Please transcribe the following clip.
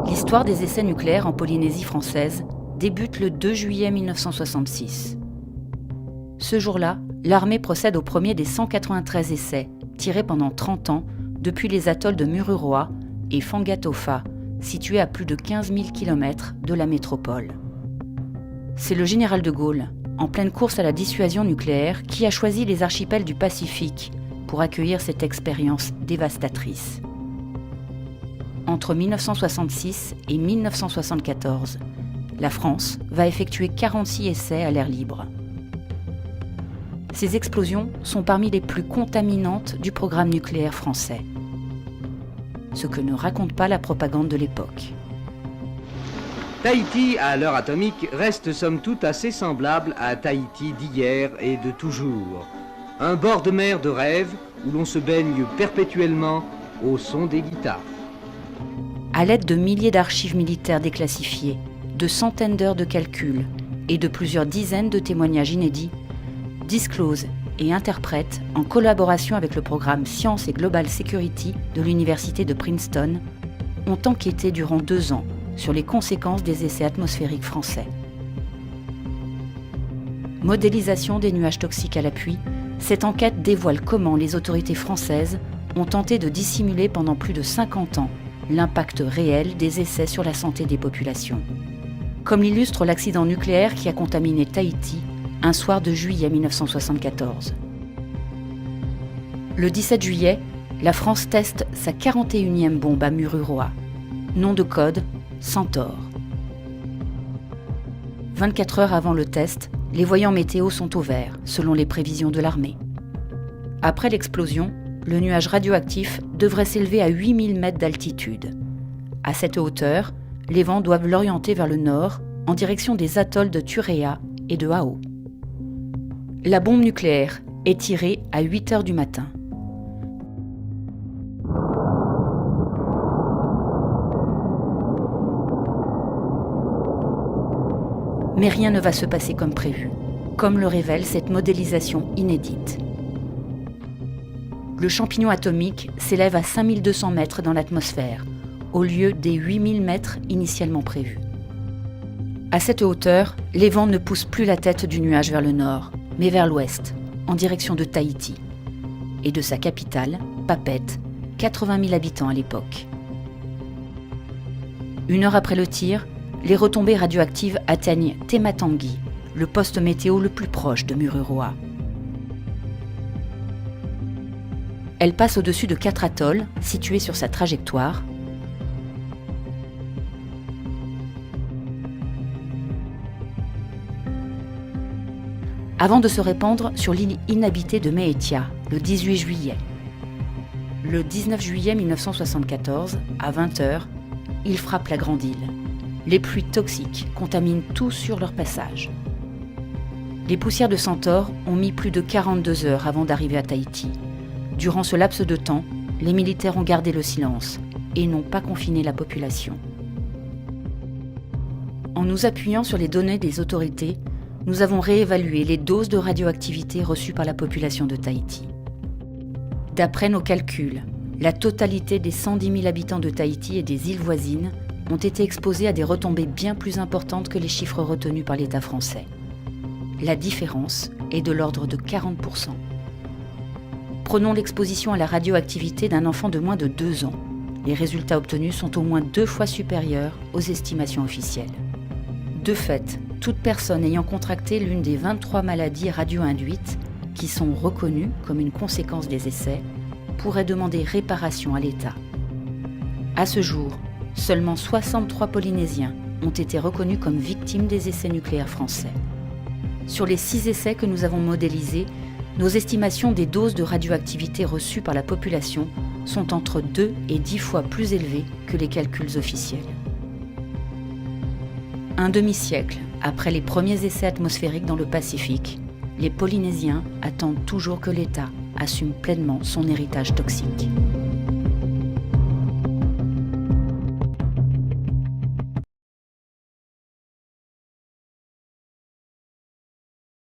L'histoire des essais nucléaires en Polynésie française débute le 2 juillet 1966. Ce jour-là, l'armée procède au premier des 193 essais tirés pendant 30 ans depuis les atolls de Mururoa et Fangatofa, situés à plus de 15 000 km de la métropole. C'est le général de Gaulle, en pleine course à la dissuasion nucléaire, qui a choisi les archipels du Pacifique pour accueillir cette expérience dévastatrice. Entre 1966 et 1974, la France va effectuer 46 essais à l'air libre. Ces explosions sont parmi les plus contaminantes du programme nucléaire français. Ce que ne raconte pas la propagande de l'époque. Tahiti, à l'heure atomique, reste somme toute assez semblable à Tahiti d'hier et de toujours. Un bord de mer de rêve où l'on se baigne perpétuellement au son des guitares. À l'aide de milliers d'archives militaires déclassifiées, de centaines d'heures de calculs et de plusieurs dizaines de témoignages inédits, Disclose et Interprète, en collaboration avec le programme Science et Global Security de l'université de Princeton, ont enquêté durant 2 ans sur les conséquences des essais atmosphériques français. Modélisation des nuages toxiques à l'appui, cette enquête dévoile comment les autorités françaises ont tenté de dissimuler pendant plus de 50 ans l'impact réel des essais sur la santé des populations. Comme l'illustre l'accident nucléaire qui a contaminé Tahiti un soir de juillet 1974. Le 17 juillet, la France teste sa 41e bombe à Mururoa. Nom de code, Centaure. 24 heures avant le test, les voyants météo sont au vert, selon les prévisions de l'armée. Après l'explosion, le nuage radioactif devrait s'élever à 8000 mètres d'altitude. À cette hauteur, les vents doivent l'orienter vers le nord, en direction des atolls de Turea et de Hao. La bombe nucléaire est tirée à 8 heures du matin. Mais rien ne va se passer comme prévu, comme le révèle cette modélisation inédite. Le champignon atomique s'élève à 5200 mètres dans l'atmosphère, au lieu des 8000 mètres initialement prévus. À cette hauteur, les vents ne poussent plus la tête du nuage vers le nord, mais vers l'ouest, en direction de Tahiti, et de sa capitale, Papeete, 80 000 habitants à l'époque. 1 heure après le tir, les retombées radioactives atteignent Tematangi, le poste météo le plus proche de Mururoa. Elle passe au-dessus de 4 atolls, situés sur sa trajectoire, avant de se répandre sur l'île inhabitée de Meitia, le 18 juillet. Le 19 juillet 1974, à 20h, il frappe la grande île. Les pluies toxiques contaminent tout sur leur passage. Les poussières de Centaure ont mis plus de 42 heures avant d'arriver à Tahiti. Durant ce laps de temps, les militaires ont gardé le silence et n'ont pas confiné la population. En nous appuyant sur les données des autorités, nous avons réévalué les doses de radioactivité reçues par la population de Tahiti. D'après nos calculs, La totalité des 110 000 habitants de Tahiti et des îles voisines ont été exposés à des retombées bien plus importantes que les chiffres retenus par l'État français. La différence est de l'ordre de 40%. Prenons l'exposition à la radioactivité d'un enfant de moins de 2 ans. Les résultats obtenus sont au moins 2 fois supérieurs aux estimations officielles. De fait, toute personne ayant contracté l'une des 23 maladies radio-induites, qui sont reconnues comme une conséquence des essais, pourrait demander réparation à l'État. À ce jour, seulement 63 Polynésiens ont été reconnus comme victimes des essais nucléaires français. Sur les 6 essais que nous avons modélisés, nos estimations des doses de radioactivité reçues par la population sont entre 2 et 10 fois plus élevées que les calculs officiels. Un demi-siècle après les premiers essais atmosphériques dans le Pacifique, les Polynésiens attendent toujours que l'État assume pleinement son héritage toxique.